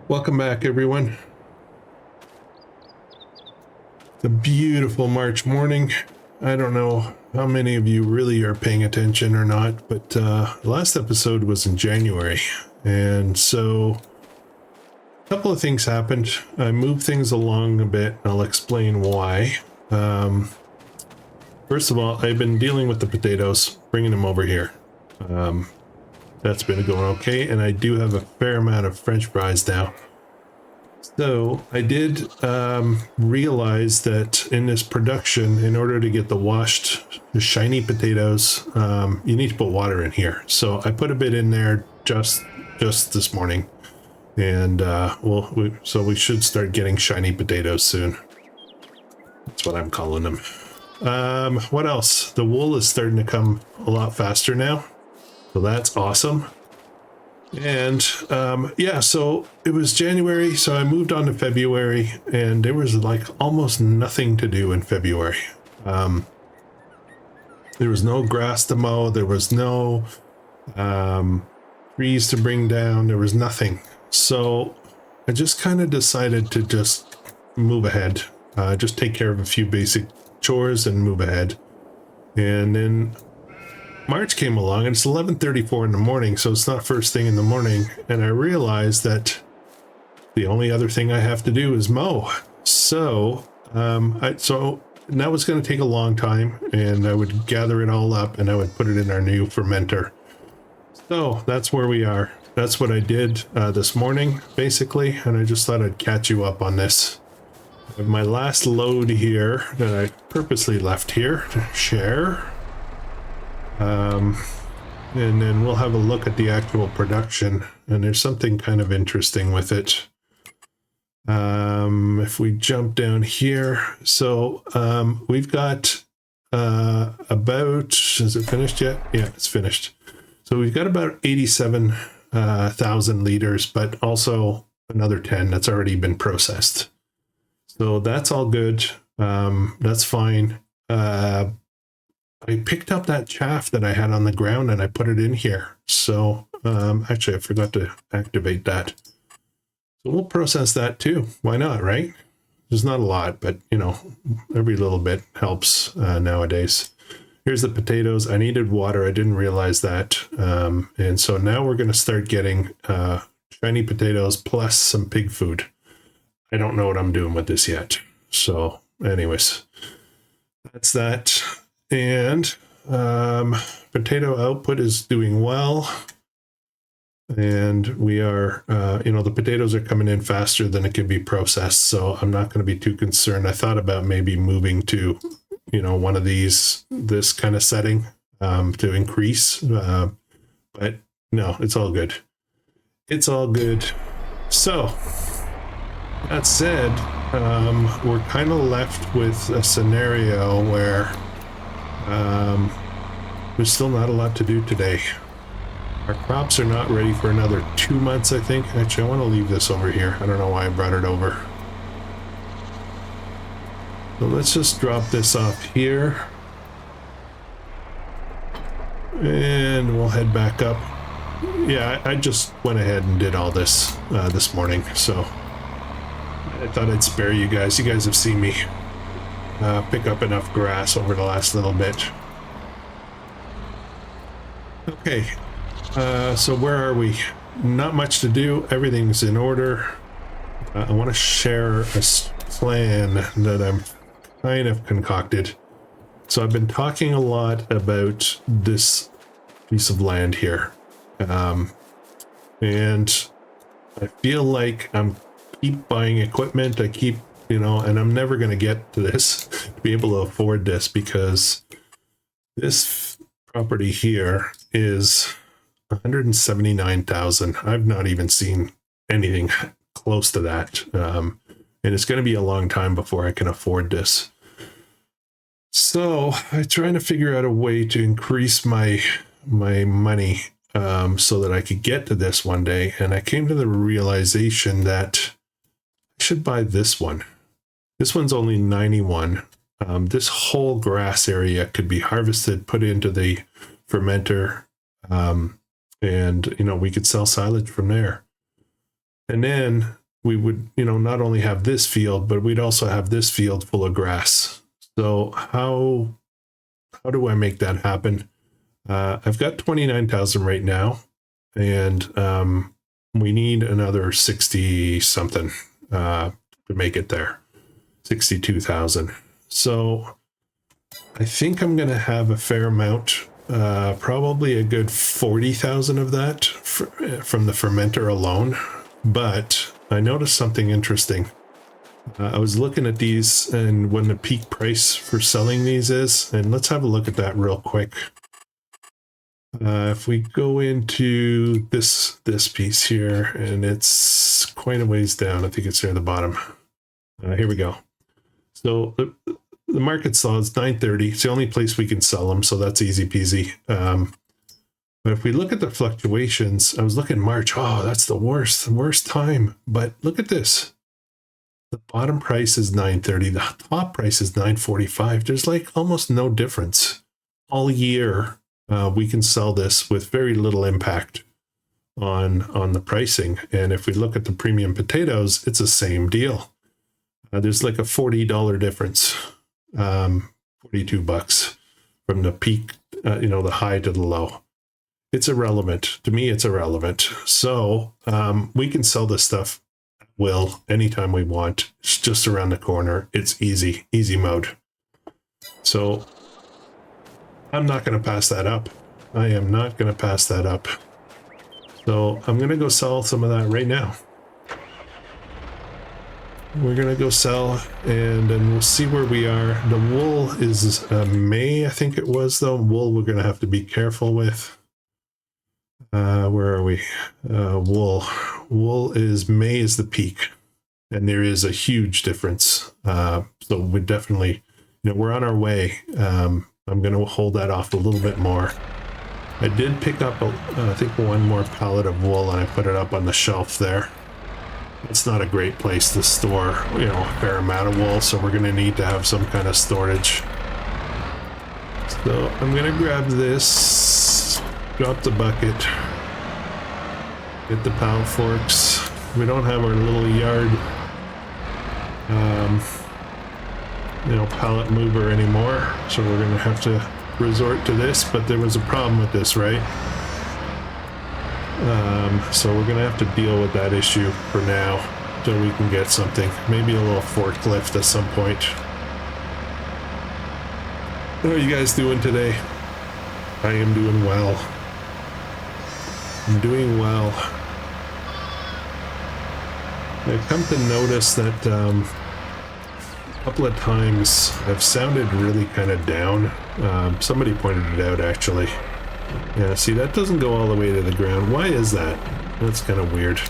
Welcome back, everyone. It's a beautiful March morning. I don't know how many of you really are paying attention or not, but the last episode was in January, and so a couple of things happened. I moved things along a bit, and I'll explain why. First of all, I've been dealing with the potatoes, bringing them over here. That's been going okay, and I do have a fair amount of French fries now. So I did realize that in this production, in order to get the shiny potatoes, you need to put water in here. So I put a bit in there just this morning, and so we should start getting shiny potatoes soon. That's what I'm calling them. What else? The wool is starting to come a lot faster now, so that's awesome. And yeah, so it was January, so I moved on to February, and there was like almost nothing to do in February. There was no grass to mow, there was no trees to bring down, there was nothing. So I just kind of decided to just move ahead, just take care of a few basic chores and move ahead. And then March came along, and it's 11:34 in the morning, so it's not first thing in the morning, and I realized that the only other thing I have to do is mow. So so that was going to take a long time, and I would gather it all up and I would put it in our new fermenter. So that's where we are. That's what I did this morning, basically, and I just thought I'd catch you up on this. I have my last load here that I purposely left here to share. And then we'll have a look at the actual production, and there's something kind of interesting with it. If we jump down here, so we've got about, is it finished yet? Yeah, it's finished. So we've got about 87,000 liters, but also another 10 that's already been processed. So that's all good. That's fine. I picked up that chaff that I had on the ground and I put it in here. So actually I forgot to activate that. So we'll process that too. Why not, right? There's not a lot, but you know, every little bit helps nowadays. Here's the potatoes. I needed water. I didn't realize that. And so now we're going to start getting shiny potatoes plus some pig food. I don't know what I'm doing with this yet. So anyways, that's that. And potato output is doing well, and we are the potatoes are coming in faster than it can be processed, so I'm not going to be too concerned. I thought about maybe moving to one of this kind of setting to increase, but no, it's all good. It's all good. So that said, we're kind of left with a scenario where there's still not a lot to do today. Our crops are not ready for another 2 months, I think. Actually, I want to leave this over here. I don't know why I brought it over. So let's just drop this off here. And we'll head back up. Yeah, I just went ahead and did all this this morning, so I thought I'd spare you guys. You guys have seen me pick up enough grass over the last little bit. Okay, so where are we? Not much to do. Everything's in order. I want to share a plan that I'm kind of concocted. So I've been talking a lot about this piece of land here. And I feel like I'm keep buying equipment. I keep and I'm never going to get to this, to be able to afford this, because this property here is 179,000. I've not even seen anything close to that. And it's going to be a long time before I can afford this. So I'm trying to figure out a way to increase my money so that I could get to this one day. And I came to the realization that I should buy this one. This one's only 91. This whole grass area could be harvested, put into the fermenter, and we could sell silage from there. And then we would, you know, not only have this field, but we'd also have this field full of grass. So how do I make that happen? I've got 29,000 right now, and we need another 60 something to make it there. 62,000. So I think I'm going to have a fair amount, probably a good 40,000 of that from the fermenter alone. But I noticed something interesting. I was looking at these and when the peak price for selling these is, and let's have a look at that real quick. If we go into this piece here, and it's quite a ways down, I think it's near the bottom. Here we go. So the market saw is 930. It's the only place we can sell them, so that's easy peasy. But if we look at the fluctuations, I was looking March. Oh, that's the worst time. But look at this. The bottom price is 930. The top price is 945. There's like almost no difference. All year, we can sell this with very little impact on the pricing. And if we look at the premium potatoes, it's the same deal. There's like a $40 difference, 42 bucks from the peak, the high to the low. It's irrelevant. To me, it's irrelevant. So we can sell this stuff at will anytime we want. It's just around the corner. It's easy mode. So I'm not going to pass that up. I am not going to pass that up. So I'm going to go sell some of that right now. We're going to go sell, and then we'll see where we are. The wool is May, I think it was, though. Wool we're going to have to be careful with. Where are we? Wool. Wool is May is the peak, and there is a huge difference. So we definitely, we're on our way. I'm going to hold that off a little bit more. I did pick up, I think, one more pallet of wool, and I put it up on the shelf there. It's not a great place to store, a fair amount of wool, so we're going to need to have some kind of storage. So I'm going to grab this, drop the bucket, get the pallet forks. We don't have our little yard, pallet mover anymore, so we're going to have to resort to this, but there was a problem with this, right? So we're going to have to deal with that issue for now until we can get something. Maybe a little forklift at some point. How are you guys doing today? I am doing well. I'm doing well. I've come to notice that a couple of times I've sounded really kind of down. Somebody pointed it out, actually. Yeah, see, that doesn't go all the way to the ground. Why is that? That's kind of weird.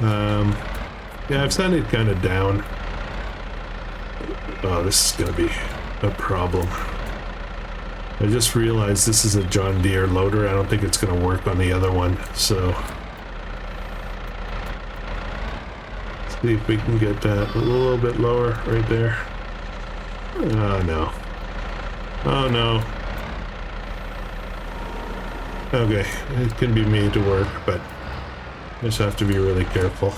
Yeah, I've sounded kind of down. Oh, this is going to be a problem. I just realized this is a John Deere loader. I don't think it's going to work on the other one, so... Let's see if we can get that a little bit lower right there. Oh, no. Oh, no. Okay, it can be made to work, but just have to be really careful.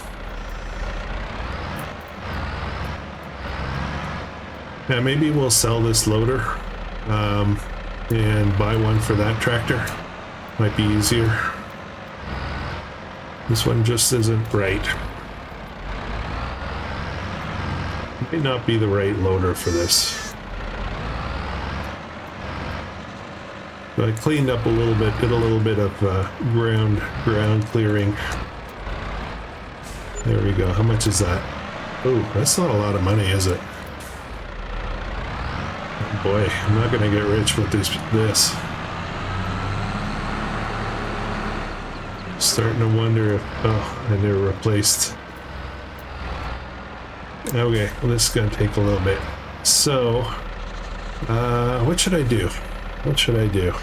Yeah, maybe we'll sell this loader and buy one for that tractor. Might be easier. This one just isn't right. Might not be the right loader for this. So I cleaned up a little bit, did a little bit of ground clearing. There we go. How much is that? Oh, that's not a lot of money, is it? Oh boy, I'm not going to get rich with this. Starting to wonder if... Oh, and they're replaced. Okay, well, this is going to take a little bit. So, what should I do? What should I do?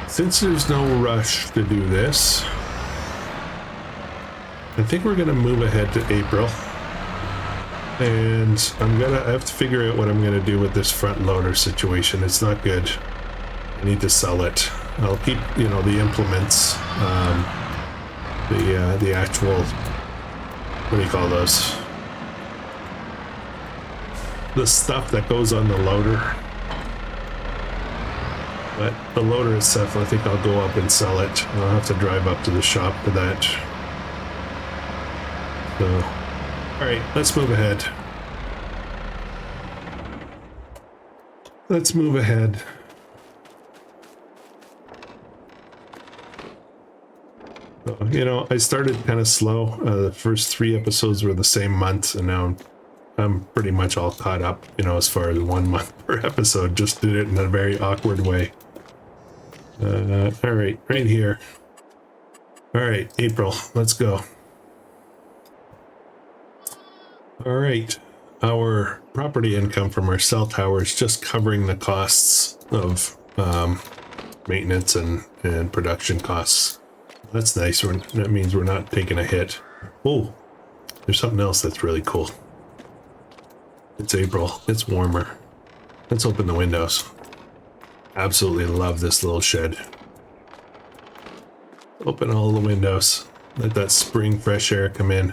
Since there's no rush to do this, I think we're going to move ahead to April. And I have to figure out what I'm going to do with this front loader situation. It's not good. I need to sell it. I'll keep, you know, the implements, the actual, what do you call those? The stuff that goes on the loader. But the loader itself, I think I'll go up and sell it. I'll have to drive up to the shop for that. So, all right, let's move ahead. Let's move ahead. So, you know, I started kind of slow. The first 3 episodes were the same month, and now I'm pretty much all caught up, you know, as far as 1 month per episode. Just did it in a very awkward way. All right, right here. All right, April, let's go. All right, our property income from our cell tower is just covering the costs of maintenance and production costs. That's nice. That means we're not taking a hit. Oh, there's something else that's really cool. It's April. It's warmer. Let's open the windows. Absolutely love this little shed. Open all the windows. Let that spring fresh air come in.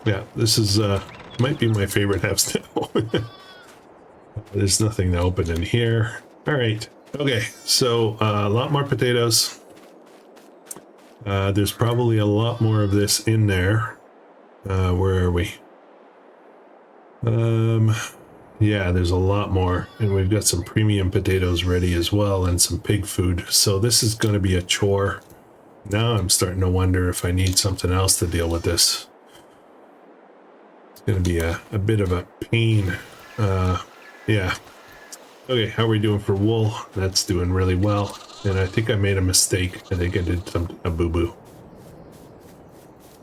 Yeah, this is might be my favorite house now. There's nothing to open in here. All right. Okay, so a lot more potatoes. There's probably a lot more of this in there. Where are we? Yeah, there's a lot more, and we've got some premium potatoes ready as well, and some pig food. So this is going to be a chore. Now I'm starting to wonder if I need something else to deal with this. It's going to be a bit of a pain. Yeah. Okay, how are we doing for wool? That's doing really well. And I think I made a mistake. I think I did a boo-boo.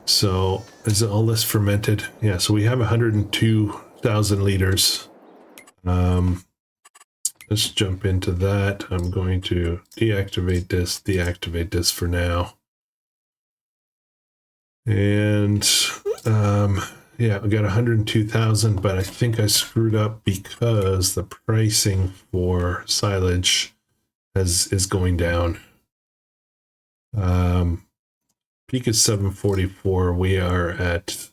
So, is all this fermented? Yeah, so we have 102,000 liters. Let's jump into that. I'm going to deactivate this for now. And, yeah, we got 102,000, but I think I screwed up because the pricing for silage is going down. Peak is 744. We are at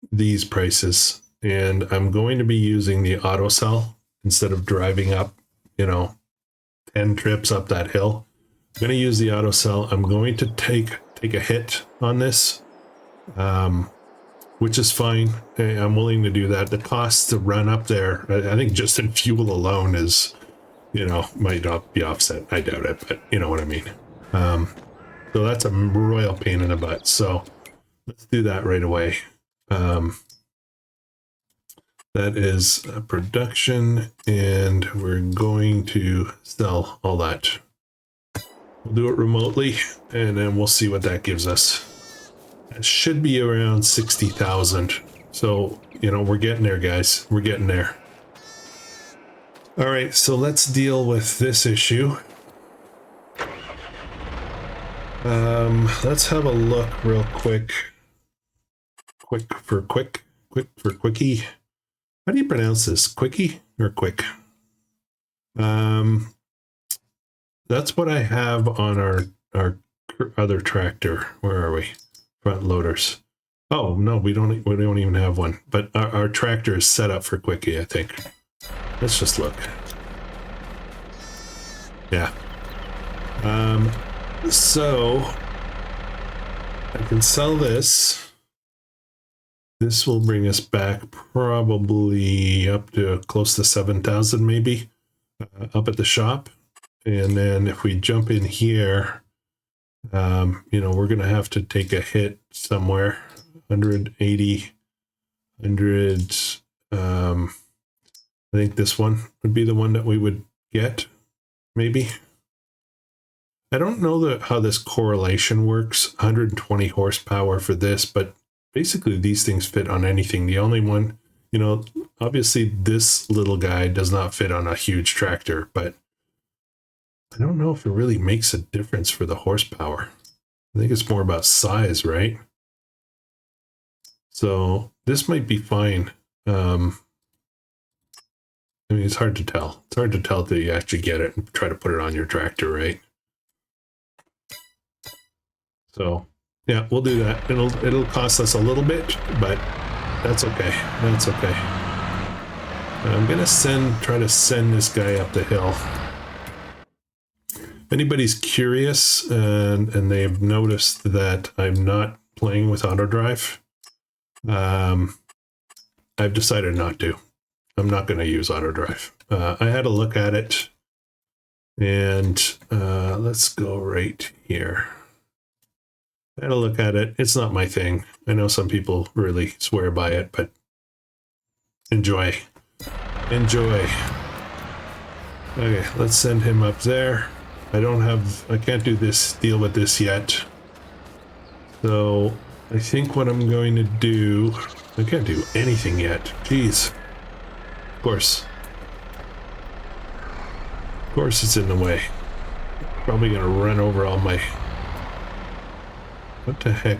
these prices, and I'm going to be using the auto sell instead of driving up, you know, 10 trips up that hill. I'm going to use the auto sell. I'm going to take a hit on this. Which is fine. I'm willing to do that. The cost to run up there, I think just in fuel alone is, you know, might not be offset. I doubt it, but you know what I mean. So that's a royal pain in the butt. So let's do that right away. That is a production, and we're going to sell all that. We'll do it remotely, and then we'll see what that gives us. It should be around 60,000. So, you know, we're getting there, guys. We're getting there. All right, so let's deal with this issue. Let's have a look real quick. Quick for quickie. How do you pronounce this? Quickie or quick? That's what I have on our other tractor. Where are we? Front loaders. Oh no, we don't even have one. But our tractor is set up for quickie, I think. Let's just look. Yeah. So I can sell this. This will bring us back probably up to close to 7,000 maybe up at the shop. And then if we jump in here, you know, we're going to have to take a hit somewhere. 180, 100. I think this one would be the one that we would get, maybe. I don't know how this correlation works. 120 horsepower for this, but basically these things fit on anything. The only one, you know, obviously this little guy does not fit on a huge tractor, but I don't know if it really makes a difference for the horsepower. I think it's more about size, right? So this might be fine. I mean, it's hard to tell. It's hard to tell till you actually get it and try to put it on your tractor, right? So yeah, we'll do that. It'll cost us a little bit, but that's okay. That's okay. I'm gonna try to send this guy up the hill. If anybody's curious and they have noticed that I'm not playing with auto drive, I've decided not to. I'm not going to use auto drive. I had a look at it, and let's go right here. I had a look at it. It's not my thing. I know some people really swear by it, but enjoy. Enjoy. Okay, let's send him up there. I can't do this, deal with this yet. So I think what I'm going to do, I can't do anything yet. Jeez. Of course it's in the way. Probably gonna run over all my, what the heck?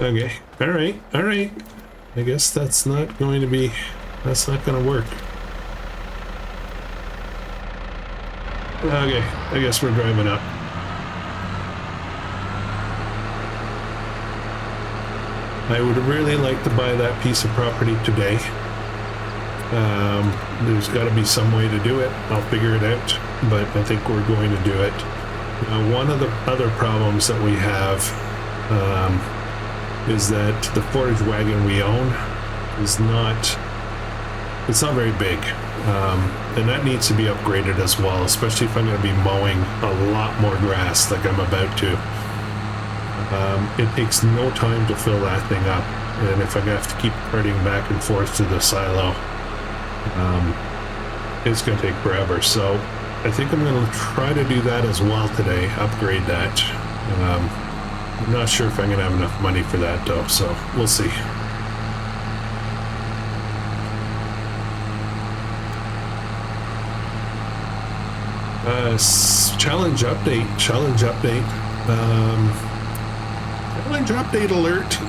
Okay, all right. I guess that's not going to work. Okay, I guess we're driving up. I would really like to buy that piece of property today. There's got to be some way to do it. I'll figure it out, but I think we're going to do it. One of the other problems that we have is that the forage wagon we own is not very big, and that needs to be upgraded as well, especially if I'm going to be mowing a lot more grass like I'm about to. It takes no time to fill that thing up, and if I have to keep carting back and forth to the silo, it's going to take forever. So I think I'm going to try to do that as well today, upgrade that. I'm not sure if I'm going to have enough money for that though, so we'll see. Challenge update. Challenge update alert.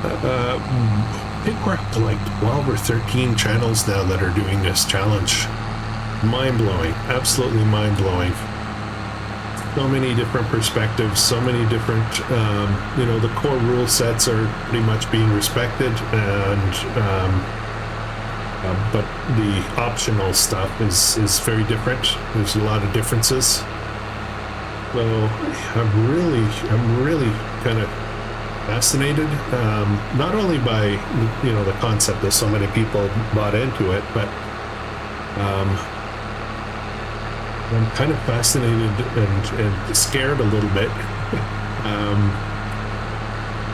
I think we're up to like 12 or 13 channels now that are doing this challenge. Mind-blowing. Absolutely mind-blowing. So many different perspectives, so many different, the core rule sets are pretty much being respected, and but the optional stuff is very different. There's a lot of differences. So I'm really kind of fascinated, not only by the concept that so many people bought into it, but I'm kind of fascinated and scared a little bit.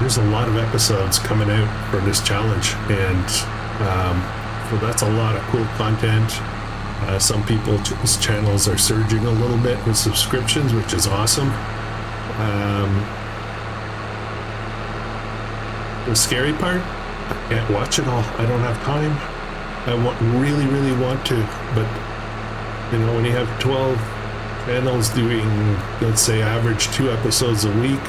There's a lot of episodes coming out for this challenge, and so that's a lot of cool content. Some people's channels are surging a little bit with subscriptions, which is awesome. The scary part, I can't watch it all. I don't have time. I really want to, but when you have 12 channels doing, let's say, average 2 episodes a week,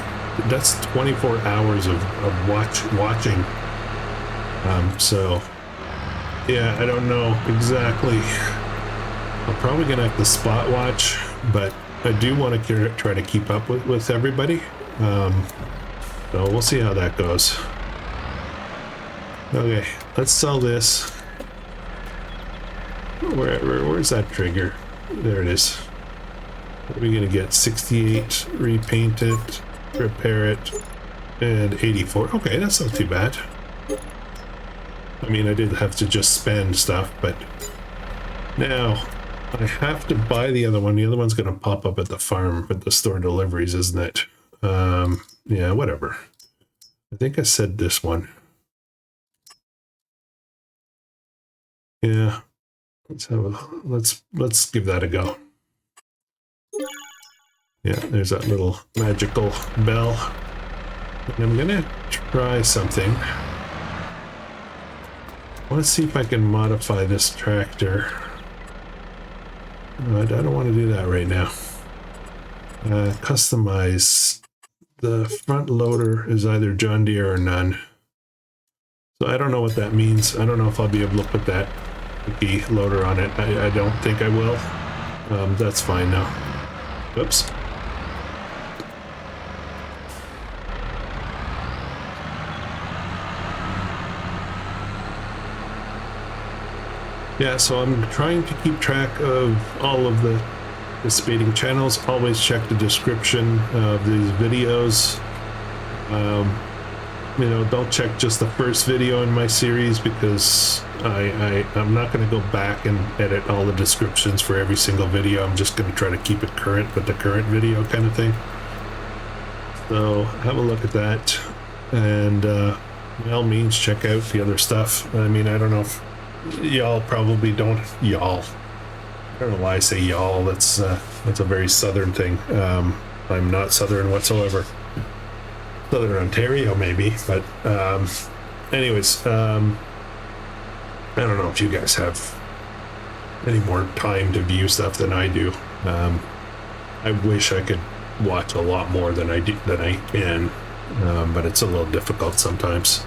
that's 24 hours of watching. So yeah, I don't know exactly. I'm probably gonna have to spot watch, but I do want to try to keep up with everybody. So we'll see how that goes. Okay, let's sell this. Where's that trigger? There it is. What are we gonna get? 68, repaint it, repair it, and 84. Okay, that's not too bad. I mean, I did have to just spend stuff, but now I have to buy the other one. The other one's gonna pop up at the farm with the store deliveries, isn't it? Yeah, whatever. I think I said this one. Yeah. Let's give that a go. Yeah, there's that little magical bell. And I'm gonna try something. I want to see if I can modify this tractor. I don't want to do that right now. Customize. the front loader is either John Deere or none. So I don't know what that means. I don't know if I'll be able to put that cookie loader on it. I don't think I will. That's fine now. Oops. Yeah, so I'm trying to keep track of all of the spading channels. Always check the description of these videos. You know, don't check just the first video in my series, because I'm not going to go back and edit all the descriptions for every single video. I'm just going to try to keep it current with the current video kind of thing. So have a look at that, and by all means check out the other stuff. I mean, I don't know if y'all probably don't. Y'all, I don't know why I say y'all. That's a very southern thing. I'm not southern whatsoever. Southern Ontario maybe, but anyways, I don't know if you guys have any more time to view stuff than I do. I wish I could watch a lot more than I can, but it's a little difficult sometimes.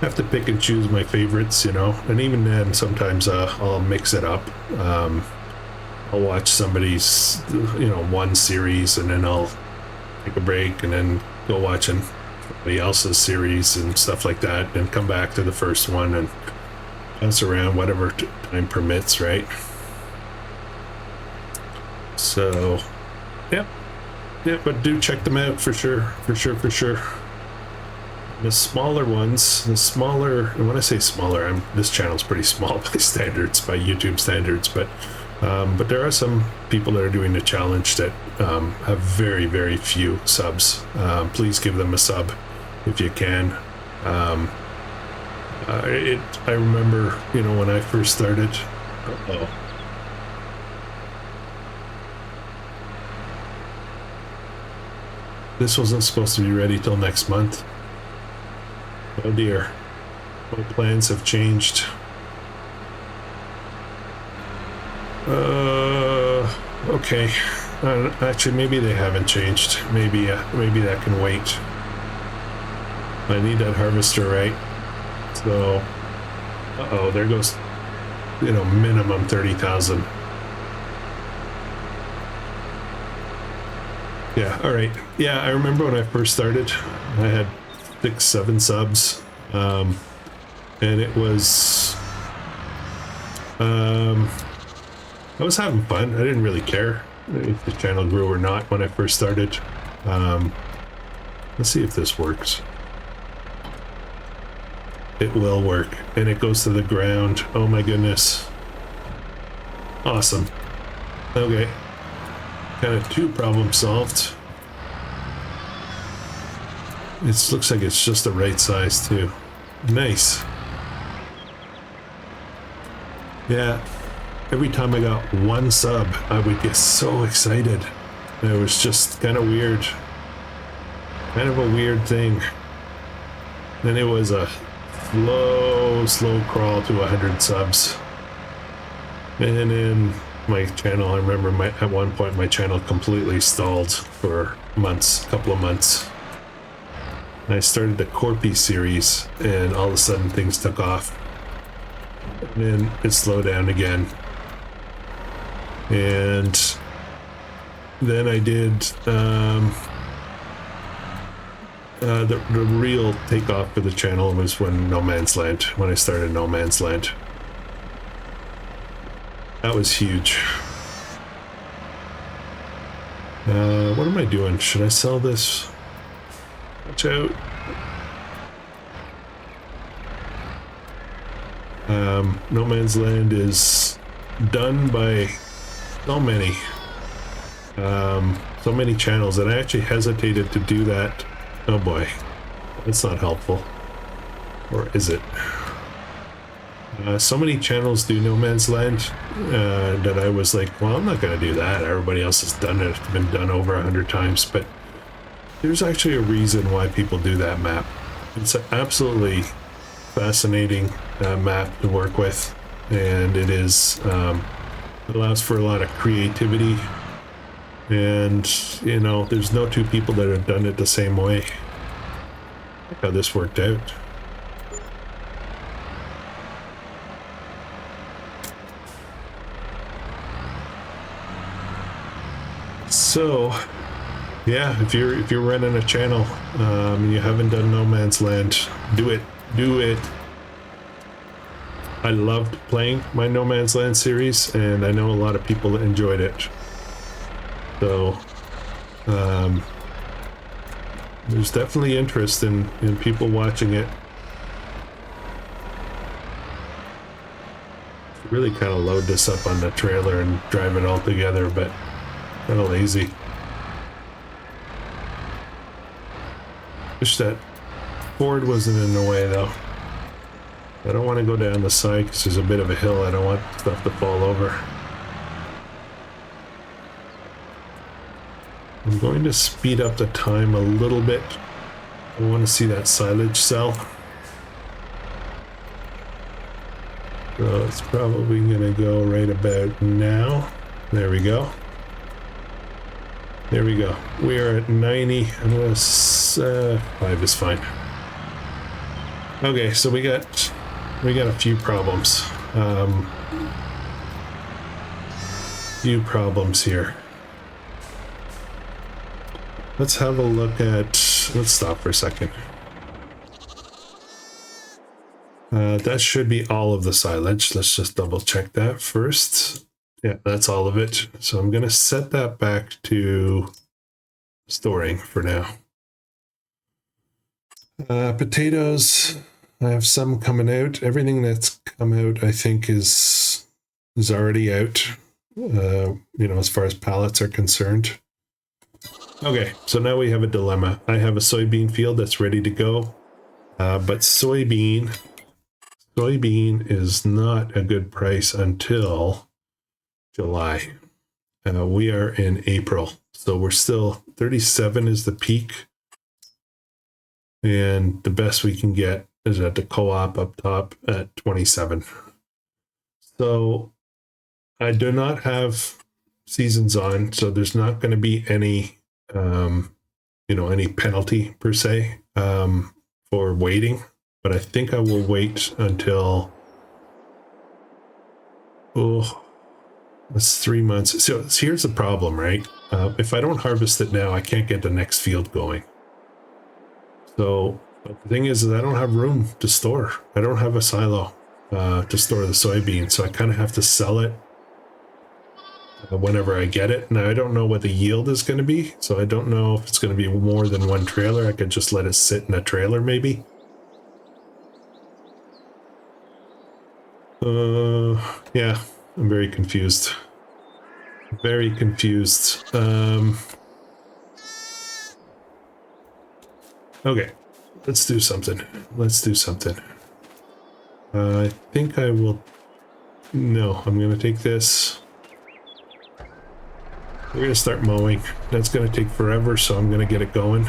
I have to pick and choose my favorites, you know, and even then sometimes I'll mix it up. I'll watch somebody's, you know, one series, and then I'll take a break and then go watching somebody else's series and stuff like that, and come back to the first one and bounce around whatever time permits, right? So yeah, but do check them out for sure. The smaller ones, and when I say smaller, this channel's pretty small by standards, by YouTube standards, but there are some people that are doing the challenge that have very, very few subs. Please give them a sub if you can. I remember, you know, when I first started. This wasn't supposed to be ready till next month. Oh dear, my plans have changed. Okay. Actually, maybe they haven't changed. Maybe that can wait. I need that harvester, right? So, there goes, you know, minimum 30,000. Yeah, all right. Yeah, I remember when I first started, I had 6-7 subs, and it was, I was having fun. I didn't really care if the channel grew or not when I first started. Let's see if this works. It will work, and it goes to the ground. Oh my goodness. Awesome. Okay. Kind of 2 problems solved. It looks like it's just the right size too. Nice. Yeah. Every time I got 1 sub, I would get so excited. It was just kind of weird. Kind of a weird thing. Then it was a slow crawl to 100 subs. And then my channel, I remember at one point my channel completely stalled for months, a couple of months. And I started the Corpy series, and all of a sudden things took off. And then it slowed down again. And then I did the real takeoff for the channel was when I started No Man's Land. That was huge. What am I doing? Should I sell this? Watch out. No Man's Land is done by so many channels, and I actually hesitated to do that. Oh boy, that's not helpful. Or is it? So many channels do No Man's Land that I was like, well, I'm not going to do that. Everybody else has done it. It's been done over 100 times. But there's actually a reason why people do that map. It's an absolutely fascinating map to work with, and it is it allows for a lot of creativity. And, you know, there's no two people that have done it the same way. Look how this worked out. So, yeah, if you're running a channel, you haven't done No Man's Land, do it. Do it. I loved playing my No Man's Land series, and I know a lot of people enjoyed it. So, there's definitely interest in people watching it. Really kind of load this up on the trailer and drive it all together, but kind of lazy. Wish that Ford wasn't in the way though. I don't want to go down the side because there's a bit of a hill. I don't want stuff to fall over. I'm going to speed up the time a little bit. I want to see that silage sell. So it's probably going to go right about now. There we go. There we go. We are at 90. I'm going to 5 is fine. Okay, so we got a few problems. Few problems here. Let's have a look at, let's stop for a second. That should be all of the silage. Let's just double check that first. Yeah, that's all of it. So I'm going to set that back to storing for now. Potatoes, I have some coming out. Everything that's come out, I think, is already out, you know, as far as pallets are concerned. Okay, so now we have a dilemma. I have a soybean field that's ready to go, but soybean is not a good price until July. We are in April, so we're still 37 is the peak, and the best we can get is at the co-op up top at 27. So I do not have seasons on, so there's not going to be any you know, any penalty per se for waiting, but I think I will wait until, oh, that's 3 months. So here's the problem, right? If I don't harvest it now, I can't get the next field going. So but the thing is I don't have room to store. I don't have a silo to store the soybeans, so I kind of have to sell it whenever I get it. Now I don't know what the yield is going to be, so I don't know if it's going to be more than one trailer. I could just let it sit in a trailer maybe. Yeah, I'm very confused. Very confused. Okay, let's do something. Let's do something. I think I will. No, I'm going to take this. We're going to start mowing. That's going to take forever, so I'm going to get it going.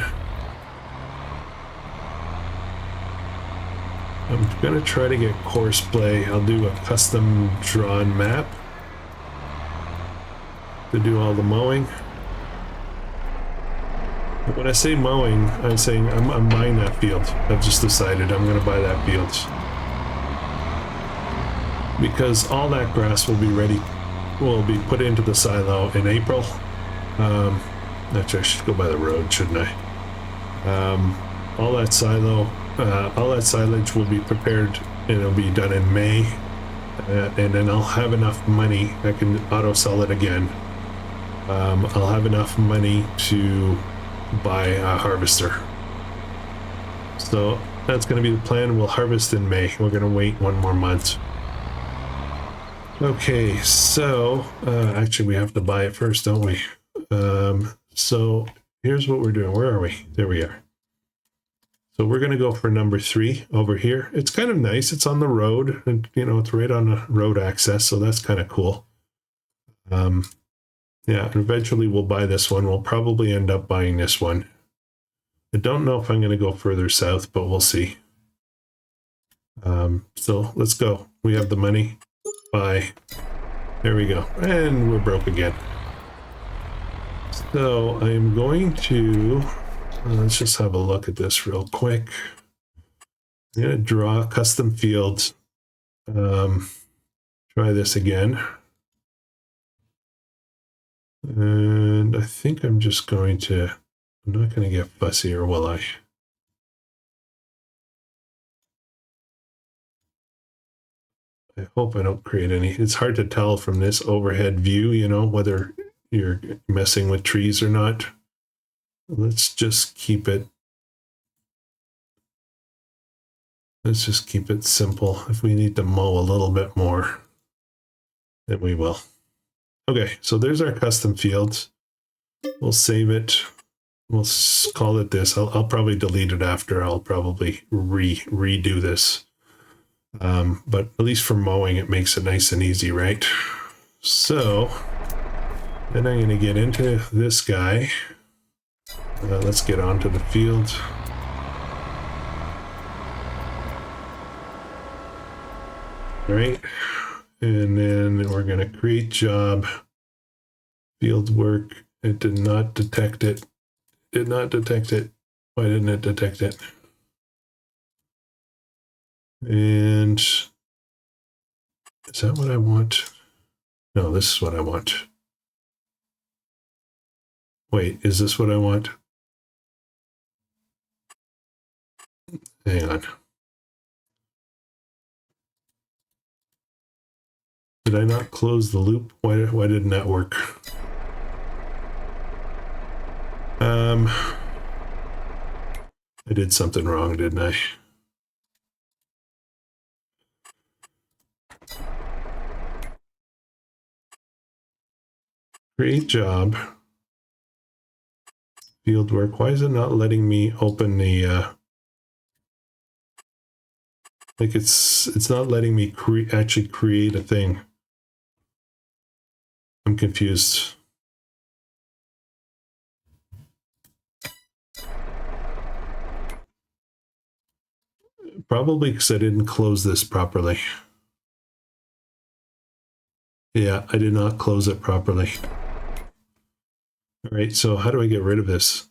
I'm going to try to get Courseplay. I'll do a custom drawn map to do all the mowing. But when I say mowing, I'm saying I'm buying that field. I've just decided I'm going to buy that field. Because all that grass will be ready, will be put into the silo in April. Actually, I should go by the road, shouldn't I? All that silage will be prepared and it'll be done in May. And then I'll have enough money. I can auto sell it again. I'll have enough money to buy a harvester. So that's going to be the plan. We'll harvest in May. We're going to wait 1 more month. Okay, so actually we have to buy it first, don't we? So here's what we're doing. Where are we? There we are. So we're going to go for number 3 over here. It's kind of nice. It's on the road, and you know, it's right on the road access, so that's kind of cool. Yeah, and eventually we'll buy this one. We'll probably end up buying this one. I don't know if I'm going to go further south, but we'll see. So let's go. We have the money. Buy. There we go. And we're broke again. So I'm going to, let's just have a look at this real quick. I'm going to draw a custom field. Try this again. And I think I'm just going to, I'm not going to get fussier, will I? I hope I don't create any. It's hard to tell from this overhead view, you know, whether you're messing with trees or not. Let's just keep it. Let's just keep it simple. If we need to mow a little bit more, then we will. Okay, so there's our custom fields. We'll save it. We'll call it this. I'll probably delete it after. I'll probably redo this. But at least for mowing, it makes it nice and easy, right? So then I'm going to get into this guy. Let's get onto the field. All right. And then we're going to create job. Field work. It did not detect it. Did not detect it. Why didn't it detect it? And is that what I want? No, this is what I want. Wait, is this what I want? Hang on. Did I not close the loop? Why didn't that work? I did something wrong, didn't I? Create job. Field work. Why is it not letting me open the like it's not letting me actually create a thing. I'm confused. Probably because I didn't close this properly. Yeah, I did not close it properly. All right, so how do I get rid of this?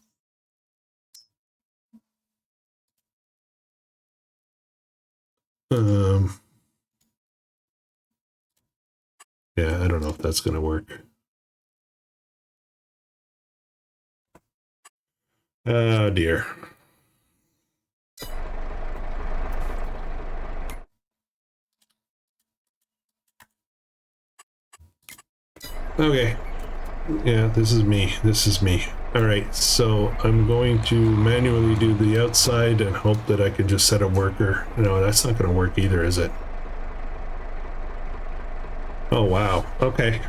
Yeah, I don't know if that's going to work. Oh dear. Okay. Yeah, this is me. This is me. All right, so I'm going to manually do the outside and hope that I can just set a worker. No, that's not going to work either, is it? Oh, wow. Okay.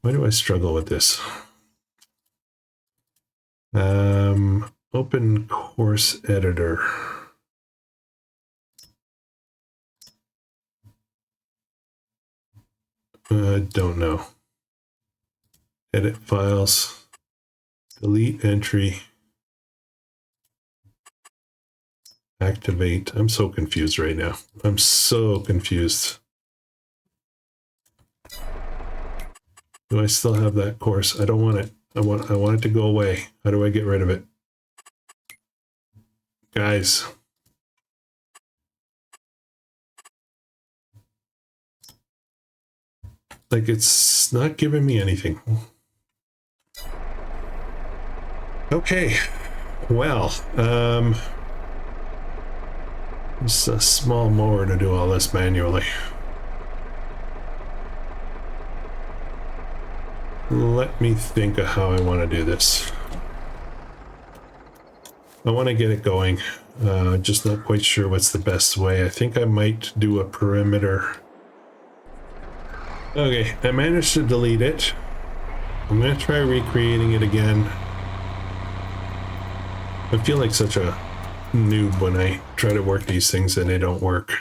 Why do I struggle with this? Open course editor. Don't know. Edit files. Delete entry. Activate. I'm so confused right now. I'm so confused. Do I still have that course? I don't want it. I want it to go away. How do I get rid of it? Guys. Like, it's not giving me anything. Okay. Well, it's a small mower to do all this manually. Let me think of how I want to do this. I want to get it going. Just not quite sure what's the best way. I think I might do a perimeter. Okay, I managed to delete it. I'm going to try recreating it again. I feel like such a noob when I try to work these things and they don't work.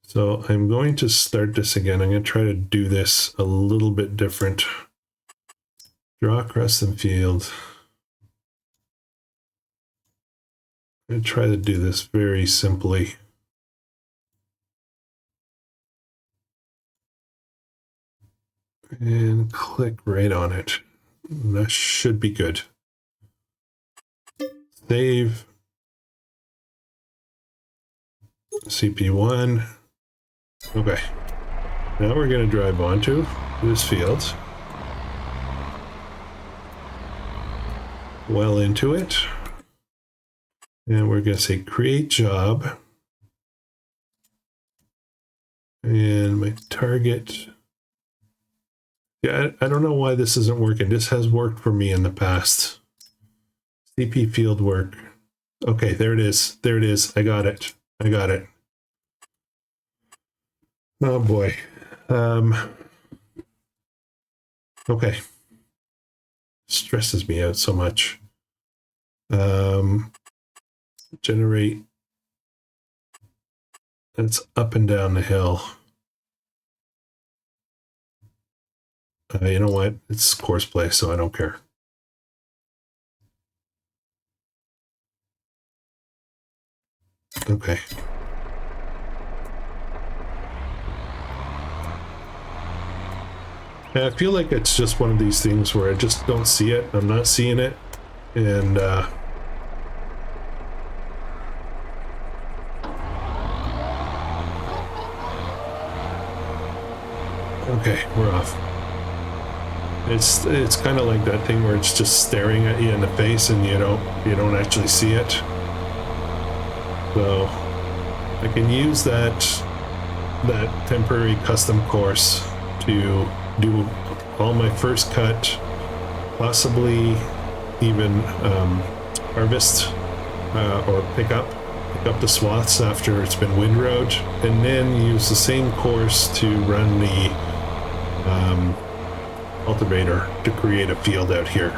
So I'm going to start this again. I'm going to try to do this a little bit different. Draw a custom field. I'm going to try to do this very simply. and click right on it. That should be good. Save. CP1. Okay. Now we're going to drive onto this field. Well into it. And we're going to say create job. And my target. Yeah, I don't know why this isn't working. This has worked for me in the past. CP field work. Okay, there it is. There it is. I got it. I got it. Oh boy. Okay. Stresses me out so much. Generate. That's up and down the hill. You know what? It's course play, so I don't care. Okay. I feel like it's just one of these things where I just don't see it. I'm not seeing it. And, okay, we're off. It's kind of like that thing where it's just staring at you in the face and you don't actually see it. So I can use that temporary custom course to do all my first cut, possibly even harvest or pick up the swaths after it's been windrowed, and then use the same course to run the cultivator to create a field out here.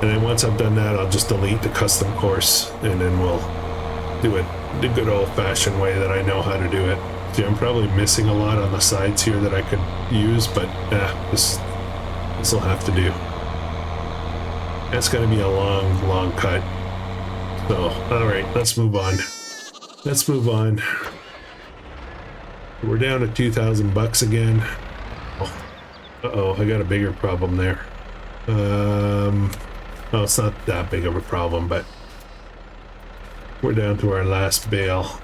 And then once I've done that, I'll just delete the custom course, and then we'll do it the good old-fashioned way that I know how to do it. See, I'm probably missing a lot on the sides here that I could use, but this will have to do. That's going to be a long cut. So, all right, let's move on. Let's move on. We're down to 2,000 bucks again. Uh-oh, I got a bigger problem there. Oh, it's not that big of a problem, but we're down to our last bale.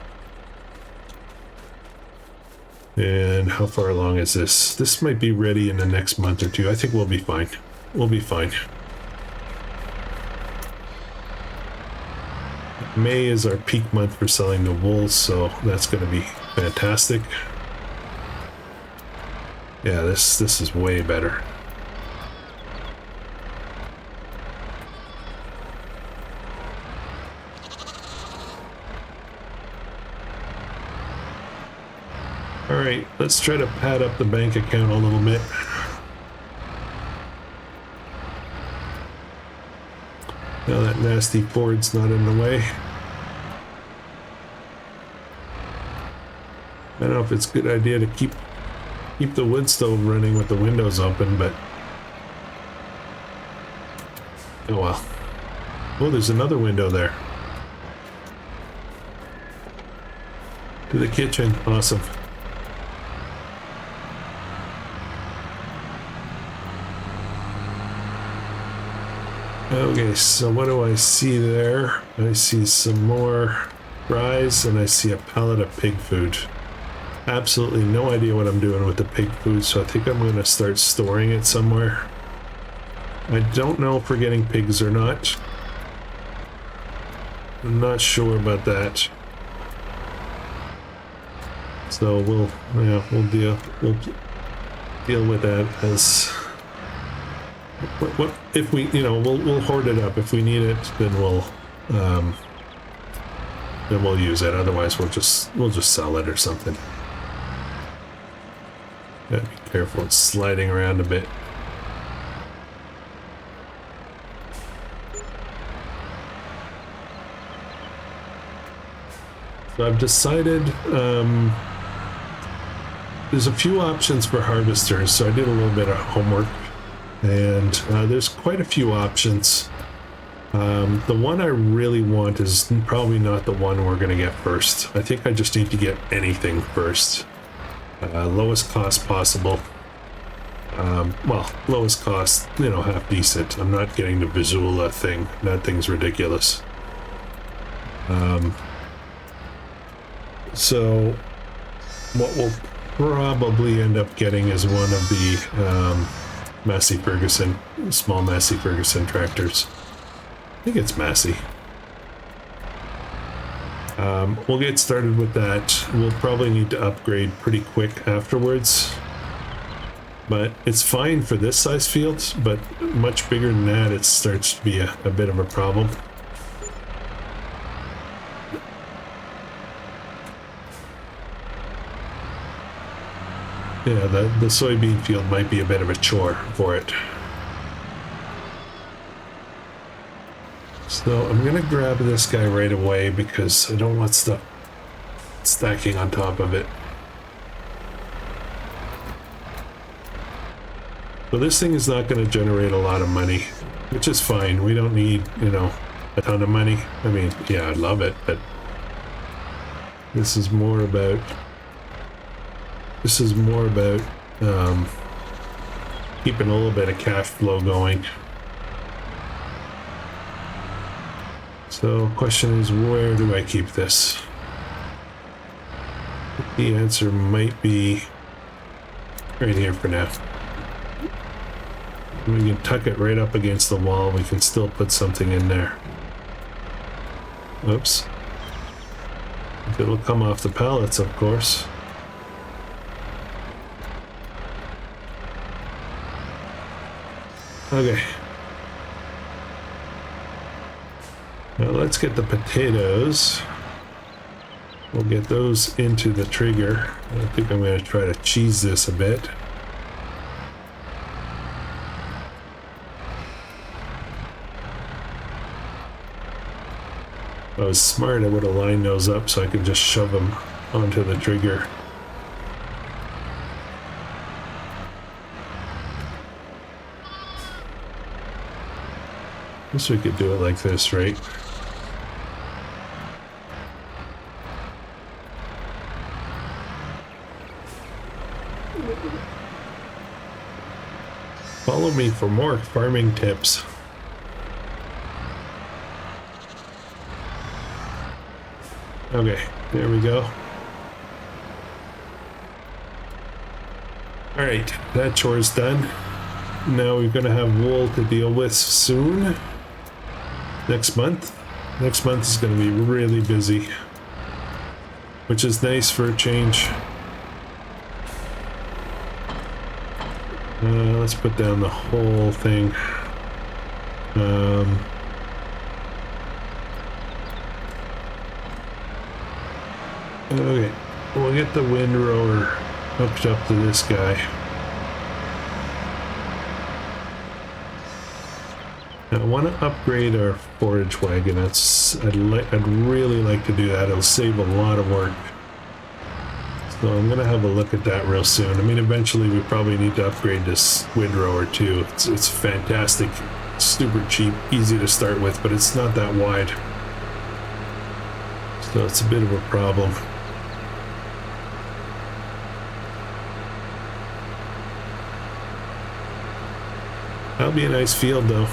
And how far along is this? This might be ready in the next month or two. I think we'll be fine. We'll be fine. May is our peak month for selling the wool, so that's going to be fantastic. Yeah, this is way better. All right, let's try to pad up the bank account a little bit. Now that nasty Ford's not in the way. I don't know if it's a good idea to keep the wood stove running with the windows open, but oh well. Oh, there's another window there. To the kitchen, awesome. Okay, so what do I see there? I see some more fries and I see a pallet of pig food. Absolutely no idea what I'm doing with the pig food, so I think I'm going to start storing it somewhere. I don't know if we're getting pigs or not. I'm not sure about that. So we'll deal with that as what if we, we'll hoard it up. If we need it, then we'll use it. Otherwise we'll just sell it or something. Gotta be careful, it's sliding around a bit. So I've decided there's a few options for harvesters, so I did a little bit of homework, and there's quite a few options. The one I really want is probably not the one we're going to get first. I think I just need to get anything first. Lowest cost possible. Well, lowest cost, you know, half decent. I'm not getting the Visuala thing. That thing's ridiculous. So what we'll probably end up getting is one of the Massey Ferguson, small Massey Ferguson tractors. I think it's Massey. We'll get started with that. We'll probably need to upgrade pretty quick afterwards. But it's fine for this size field, but much bigger than that, it starts to be a bit of a problem. Yeah, the soybean field might be a bit of a chore for it. So I'm gonna grab this guy right away because I don't want stuff stacking on top of it. So this thing is not going to generate a lot of money, which is fine. We don't need, you know, a ton of money. I mean, yeah, I'd love it, but this is more about keeping a little bit of cash flow going. So question is, where do I keep this? The answer might be right here for now. We can tuck it right up against the wall. We can still put something in there. Oops. It'll come off the pallets, of course. Okay. Now let's get the potatoes. We'll get those into the trigger. I think I'm going to try to cheese this a bit. If I was smart, I would have lined those up so I could just shove them onto the trigger. I guess we could do it like this, right? Follow me for more farming tips. Okay, there we go. Alright, that chore's done. Now we're going to have wool to deal with soon. Next month. Next month is going to be really busy, which is nice for a change. Let's put down the whole thing. Okay, we'll get the windrower hooked up to this guy. Now I want to upgrade our forage wagon. I'd really like to do that. It'll save a lot of work. So I'm gonna have a look at that real soon. I mean, eventually we probably need to upgrade this windrower too. It's fantastic, super cheap, easy to start with, but it's not that wide. So it's a bit of a problem. That'll be a nice field though.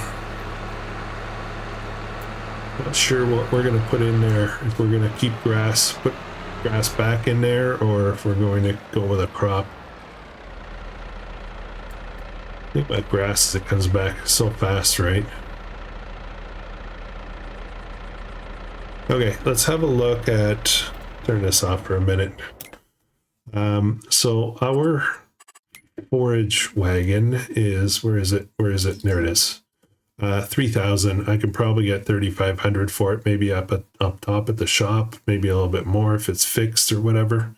Not sure what we're going to put in there, if we're going to keep put grass back in there, or if we're going to go with a crop. I think that grass, it comes back so fast, right? Okay, let's have a look at, turn this off for a minute. So our forage wagon is, where is it? There it is. 3,000. I could probably get 3,500 for it, maybe up top at the shop, maybe a little bit more if it's fixed or whatever.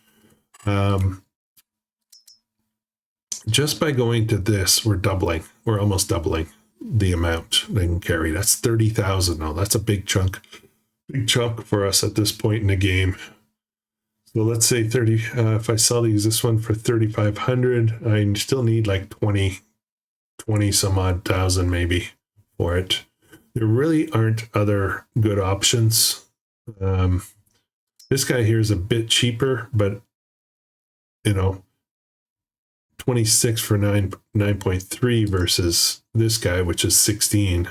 Just by going to this, we're almost doubling the amount they can carry. That's 30,000 now. That's a big chunk for us at this point in the game. So let's say if I sell this one for 3,500, I still need like 20 some odd thousand maybe for it. There really aren't other good options. This guy here is a bit cheaper, but you know, 26 for 9.3 versus this guy, which is 16.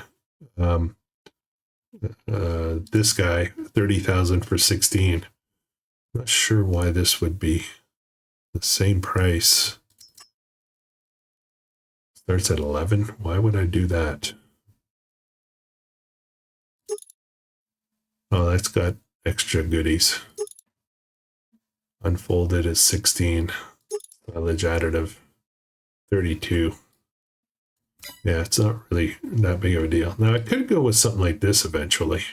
This guy 30,000 for 16. Not sure why this would be the same price. Starts at 11. Why would I do that? Oh, that's got extra goodies. Unfolded is 16. Silage additive 32. Yeah, it's not really that big of a deal. Now I could go with something like this eventually.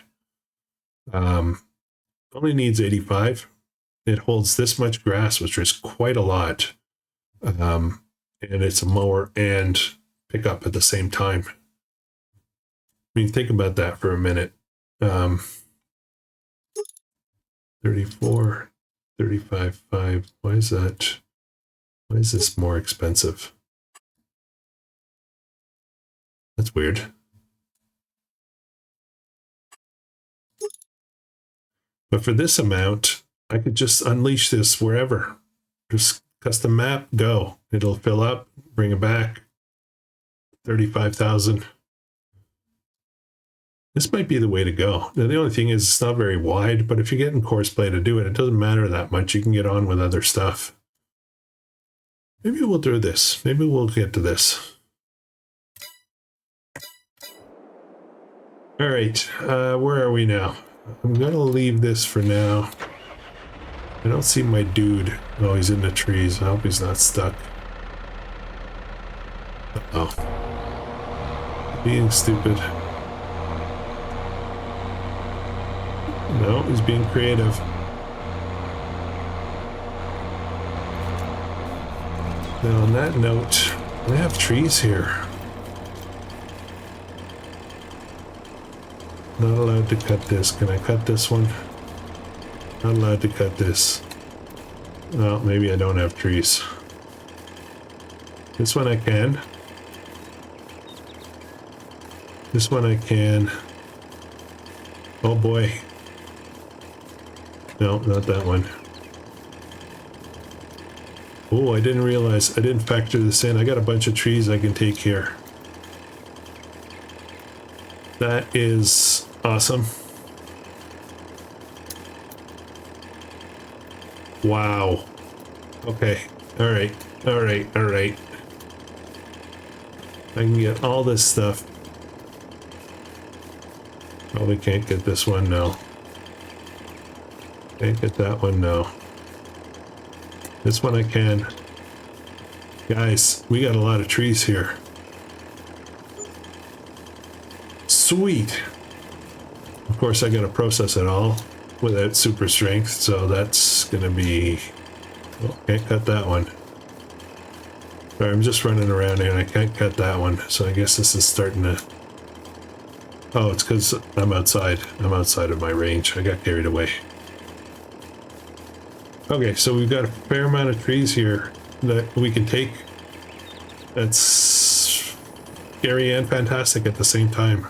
Only needs 85. It holds this much grass, which is quite a lot. And it's a mower and pickup at the same time. I mean, think about that for a minute. 34, 35.5. Why is that? Why is this more expensive? That's weird. But for this amount, I could just unleash this wherever. Just custom map, go. It'll fill up, bring it back. 35,000. This might be the way to go. Now, the only thing is it's not very wide, but if you're getting course play to do it, it doesn't matter that much. You can get on with other stuff. Maybe we'll do this. Maybe we'll get to this. All right, where are we now? I'm gonna leave this for now. I don't see my dude. Oh, he's in the trees. I hope he's not stuck. Uh-oh. Being stupid. No, he's being creative. Now, on that note, I have trees here. Not allowed to cut this. Can I cut this one? Not allowed to cut this. Well, maybe I don't have trees. This one I can. This one I can. Oh boy. No, not that one. Oh, I didn't realize. I didn't factor this in. I got a bunch of trees I can take here. That is awesome. Wow. Okay. All right. All right. All right. I can get all this stuff. Probably can't get this one, no. Can't get that one, no. This one I can. Guys, we got a lot of trees here. Sweet. Of course, I gotta process it all without super strength, so that's gonna be... Oh, can't cut that one. Sorry, I'm just running around here and I can't cut that one, so I guess this is starting to... Oh, it's because I'm outside. I'm outside of my range. I got carried away. Okay, so we've got a fair amount of trees here that we can take. That's scary and fantastic at the same time.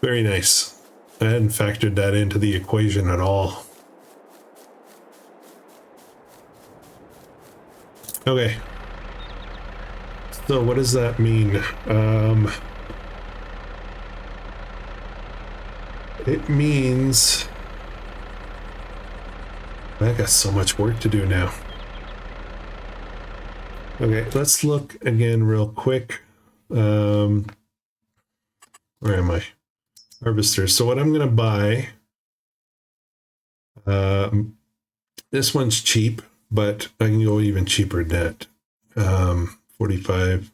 Very nice. I hadn't factored that into the equation at all. Okay. So what does that mean? It means I got so much work to do now. Okay, let's look again real quick. Where am I? Harvester. So what I'm gonna buy, this one's cheap, but I can go even cheaper than that. 45,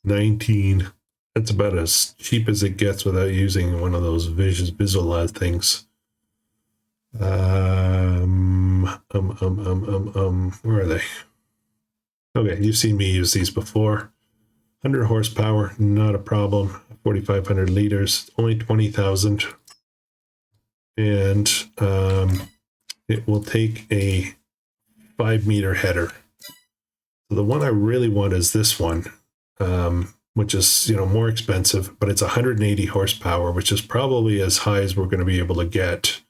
19. That's about as cheap as it gets without using one of those visualize things. Where are they? Okay, you've seen me use these before. 100 horsepower, not a problem. 4,500 liters, only 20,000. And it will take a 5-meter header. So the one I really want is this one, which is, more expensive, but it's 180 horsepower, which is probably as high as we're going to be able to get.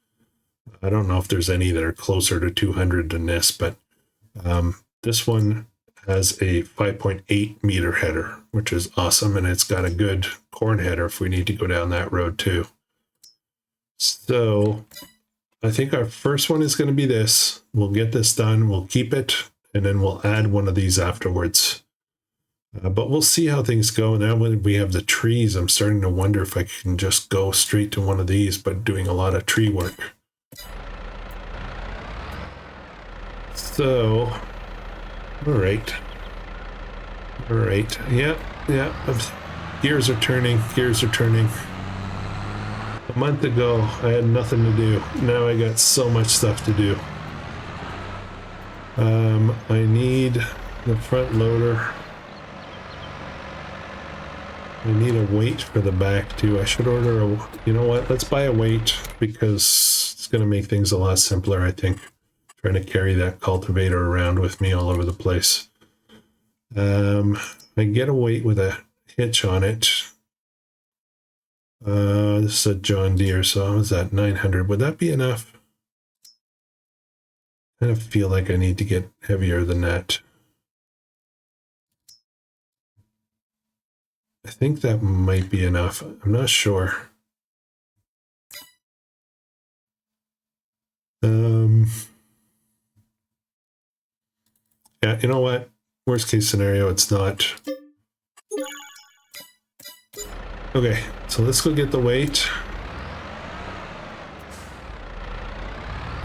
I don't know if there's any that are closer to 200 than this, but This one has a 5.8 meter header, which is awesome, and it's got a good corn header if we need to go down that road too. So I think our first one is going to be this. We'll get this done, we'll keep it, and then we'll add one of these afterwards. But we'll see how things go. Now when we have the trees, I'm starting to wonder if I can just go straight to one of these, but doing a lot of tree work. So, all right. Yeah. Gears are turning. A month ago, I had nothing to do. Now I got so much stuff to do. I need the front loader. I need a weight for the back too. I should order a, you know what, let's buy a weight because it's going to make things a lot simpler, I think. Trying to carry that cultivator around with me all over the place. I get a weight with a hitch on it. This is a John Deere, so I was at 900. Would that be enough? I kind of feel like I need to get heavier than that. I think that might be enough. I'm not sure. Yeah, you know what? Worst case scenario, it's not. Okay, so let's go get the weight.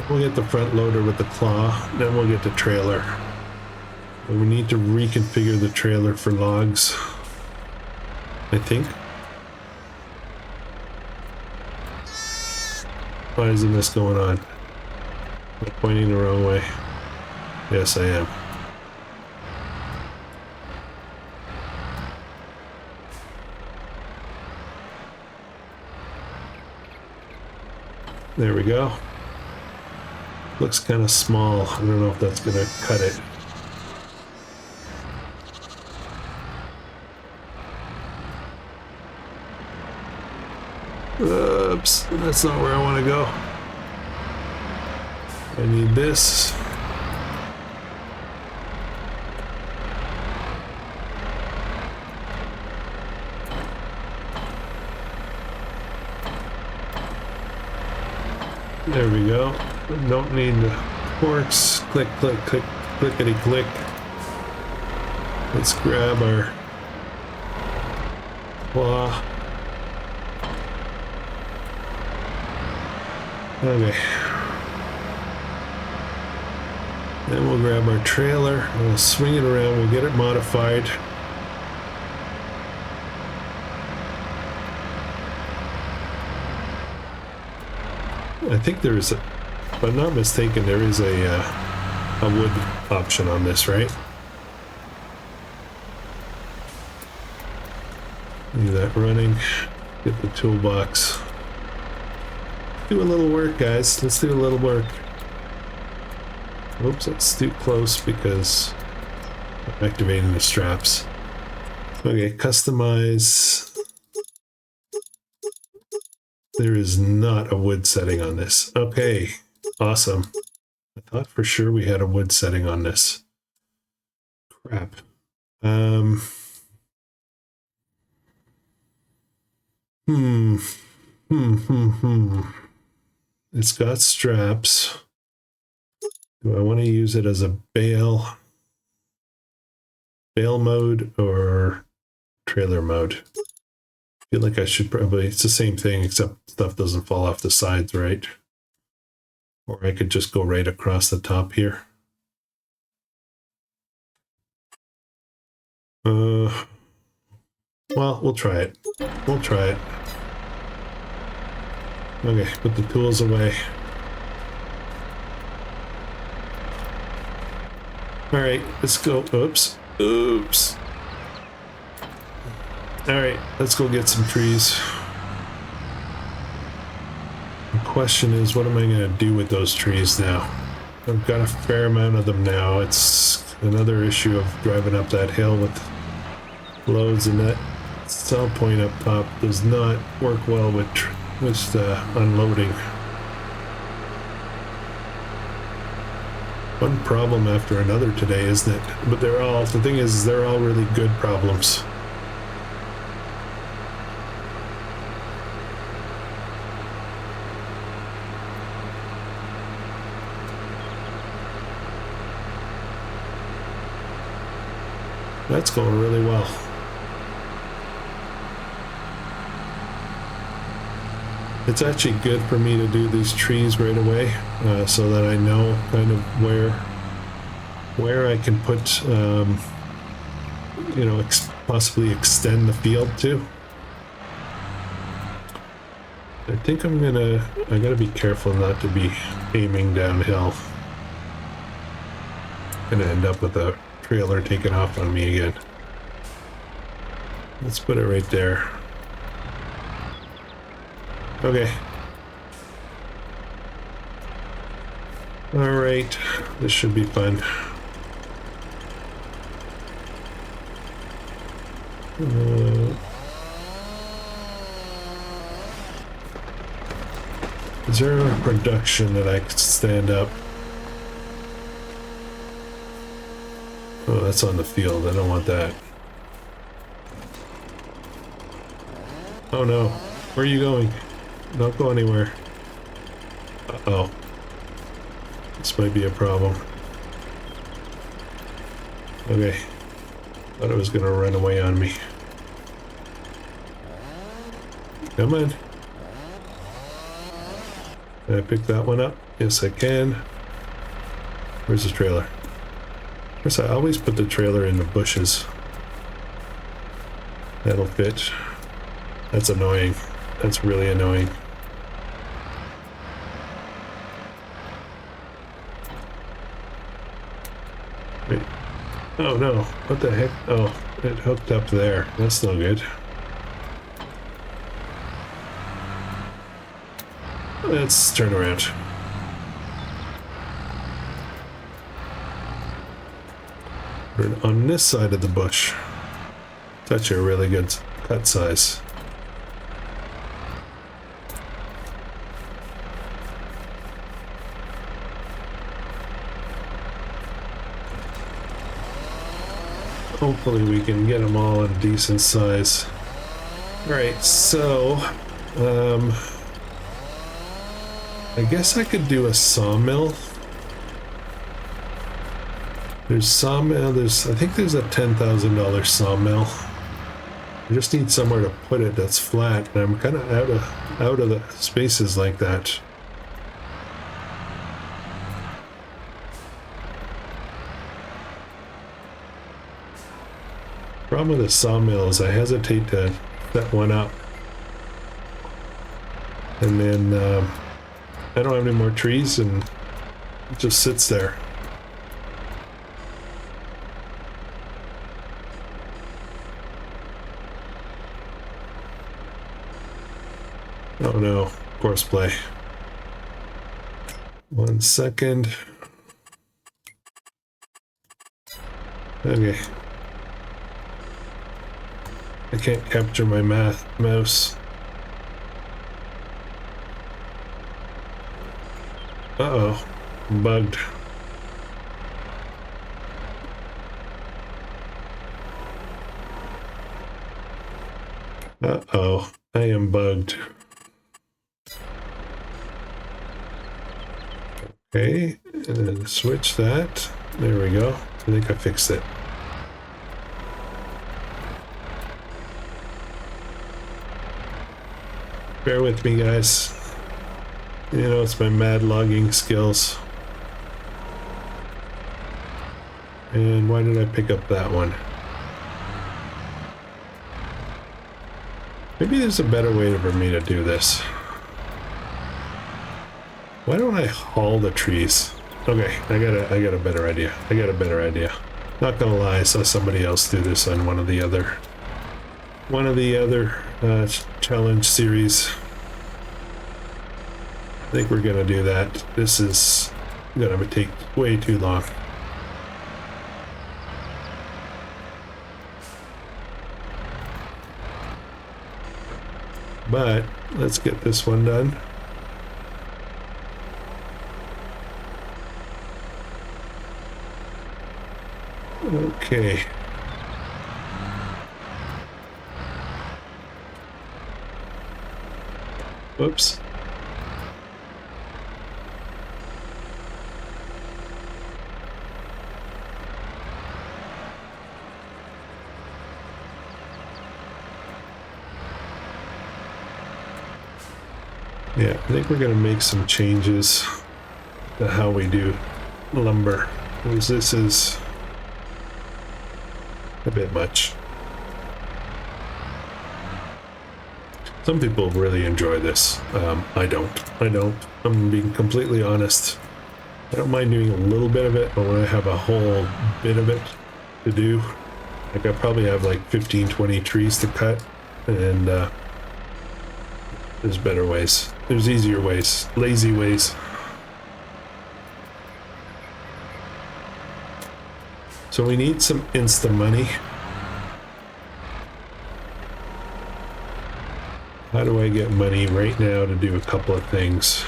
We'll get the front loader with the claw, then we'll get the trailer. But we need to reconfigure the trailer for logs, I think. Why isn't this going on? I'm pointing the wrong way. Yes, I am. There we go. Looks kind of small. I don't know if that's going to cut it. Oops, that's not where I want to go. I need this. There we go. Don't need the forks. Click, click, click, clickety click. Let's grab our claw. Okay. Then we'll grab our trailer. We'll swing it around. We'll get it modified. I think there is a, if I'm not mistaken, there is a wood option on this, right? Leave that running. Get the toolbox. Do a little work, guys. Let's do a little work. Oops, that's too close because I'm activating the straps. Okay, customize. There is not a wood setting on this. Okay, awesome. I thought for sure we had a wood setting on this. Crap. It's got straps. Do I want to use it as a bale mode or trailer mode? I feel like I should probably, it's the same thing except stuff doesn't fall off the sides, right? Or I could just go right across the top here. Well, we'll try it. Okay, put the tools away. All right, let's go. Oops. All right, let's go get some trees. The question is, what am I going to do with those trees now? I've got a fair amount of them now. It's another issue of driving up that hill with loads, and that saw point up top does not work well with unloading. one problem after another today, isn't it? But the thing is, they're all really good problems. That's going really well. It's actually good for me to do these trees right away, so that I know kind of where I can put, you know, possibly extend the field to. I think I gotta be careful not to be aiming downhill. Gonna end up with a trailer taking off on me again. Let's put it right there. Okay. All right, this should be fun. Is there a production that I could stand up? Oh, that's on the field. I don't want that. Oh no. Where are you going? Don't go anywhere. Uh-oh. This might be a problem. Okay. Thought it was gonna run away on me. Come on. Can I pick that one up? Yes, I can. Where's the trailer? Of course, I always put the trailer in the bushes. That'll fit. That's annoying. That's really annoying. Wait. Oh no, what the heck? Oh, it hooked up there. That's no good. Let's turn around. Put it on this side of the bush. It's actually a really good cut size. Hopefully we can get them all in decent size. Alright, so I guess I could do a sawmill. There's sawmill, I think there's a $10,000 sawmill. I just need somewhere to put it that's flat, and I'm kind of out of the spaces like that. Problem with the sawmill is I hesitate to set one up, and then I don't have any more trees, and it just sits there. Oh no, course play. 1 second. Okay. I can't capture my mouse. Uh-oh. I'm bugged. Uh-oh. I am bugged. Okay, and then switch that. There we go. I think I fixed it. Bear with me, guys. You know, it's my mad logging skills. And why did I pick up that one? Maybe there's a better way for me to do this. Why don't I haul the trees? Okay, I got a better idea. Not gonna lie, I saw somebody else do this on one of the other challenge series. I think we're gonna do that. This is gonna take way too long. But let's get this one done. Okay. Whoops. Yeah, I think we're going to make some changes to how we do lumber, because this is a bit much. Some people really enjoy this. I don't. I'm being completely honest. I don't mind doing a little bit of it, but when I have a whole bit of it to do, like I probably have like 15, 20 trees to cut, and there's better ways. There's easier ways, lazy ways. So we need some Insta money. How do I get money right now to do a couple of things?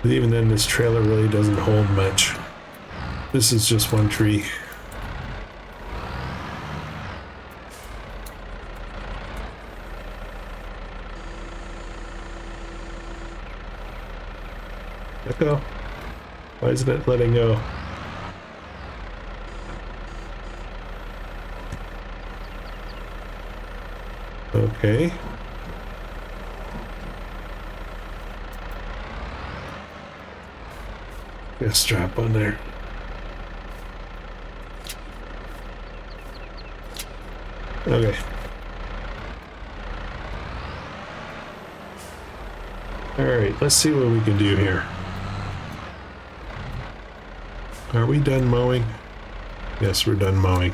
But even then, this trailer really doesn't hold much. This is just one tree. Let go. Why isn't it letting go? Okay. Get a strap on there. Okay. Alright, let's see what we can do here. Are we done mowing? Yes, we're done mowing.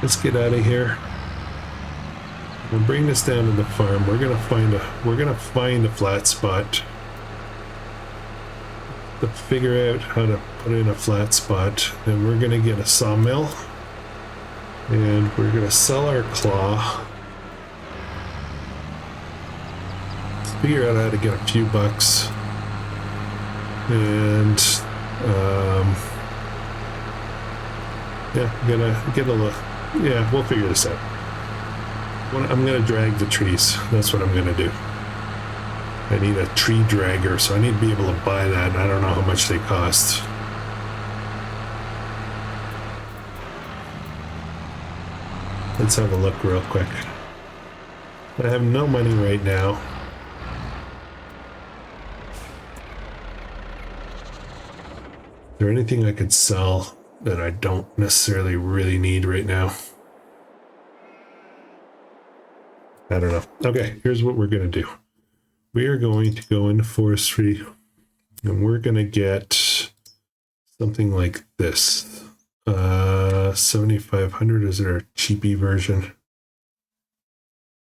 Let's get out of here. We'll bring this down to the farm. We're gonna find a flat spot to figure out how to put in a flat spot. And we're gonna get a sawmill. And we're gonna sell our claw. Figure out how to get a few bucks. And yeah, gonna get a look. Yeah, we'll figure this out. I'm gonna drag the trees. That's what I'm gonna do. I need a tree dragger, so I need to be able to buy that. I don't know how much they cost. Let's have a look real quick. I have no money right now. Is there anything I could sell that I don't necessarily really need right now? I don't know. Okay, here's what we're going to do. We are going to go into forestry and we're going to get something like this. 7,500. Is there a cheapy version?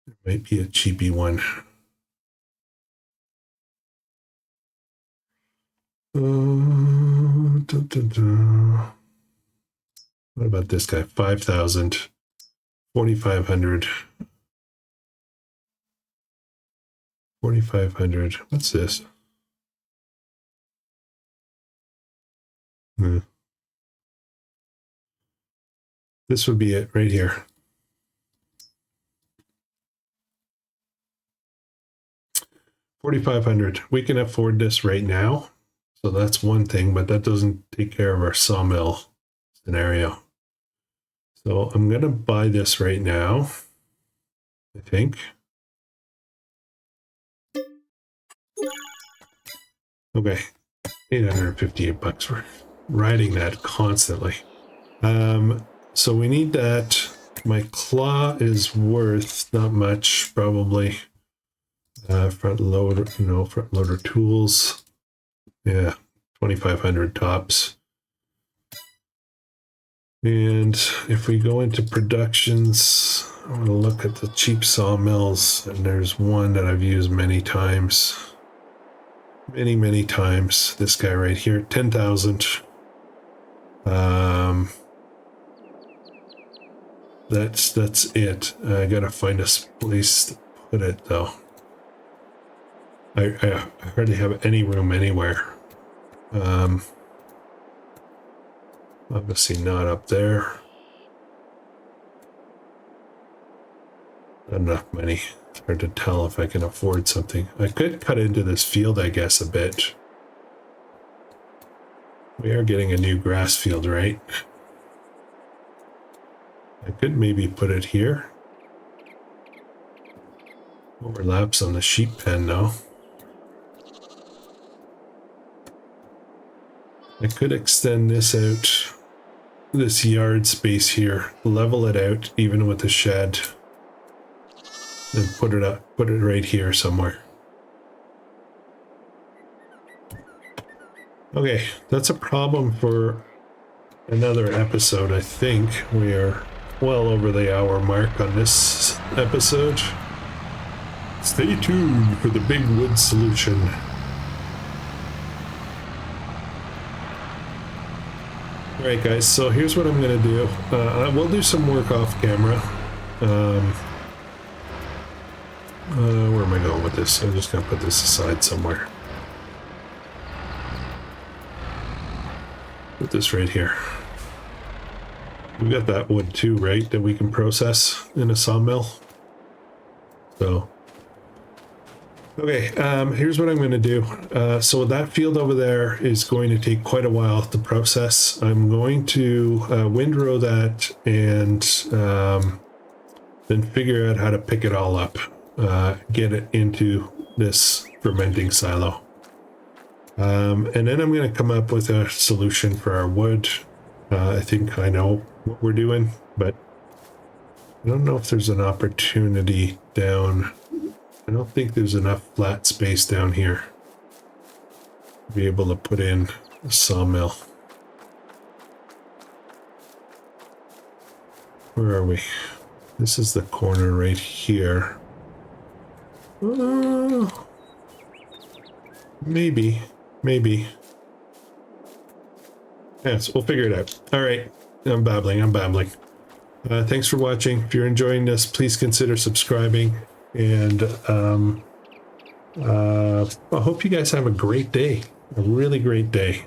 It might be a cheapy one. What about this guy? 5,000, 4,500, 4,500. What's this? This would be it right here. 4,500. We can afford this right now. So that's one thing, but that doesn't take care of our sawmill scenario. So I'm going to buy this right now, I think. Okay, 858 bucks. We're riding that constantly. So we need that. My claw is worth not much, probably. Front loader, front loader tools. Yeah, 2,500 tops. And if we go into productions, I'm going to look at the cheap sawmills, and there's one that I've used many times. Many times. This guy right here, 10,000. that's it. I gotta find a place to put it though. I hardly have any room anywhere. Obviously not up there. Not enough money. It's hard to tell if I can afford something. I could cut into this field, I guess, a bit. We are getting a new grass field, right? I could maybe put it here. Overlaps on the sheep pen now. I could extend this out, this yard space here, level it out even with the shed, and put it right here somewhere. Okay, that's a problem for another episode. I think we are well over the hour mark on this episode. Stay tuned for the big wood solution. Alright guys, so here's what I'm going to do. I will do some work off camera. Where am I going with this? I'm just going to put this aside somewhere. Put this right here. We got that wood too, right? That we can process in a sawmill. So, okay, here's what I'm going to do. So that field over there is going to take quite a while to process. I'm going to windrow that and then figure out how to pick it all up, get it into this fermenting silo. And then I'm going to come up with a solution for our wood. I think I know what we're doing, but I don't know if there's an opportunity down. I don't think there's enough flat space down here to be able to put in a sawmill. Where are we? This is the corner right here. Maybe. Yes, we'll figure it out. All right, I'm babbling. Thanks for watching. If you're enjoying this, please consider subscribing. And I hope you guys have a great day, a really great day.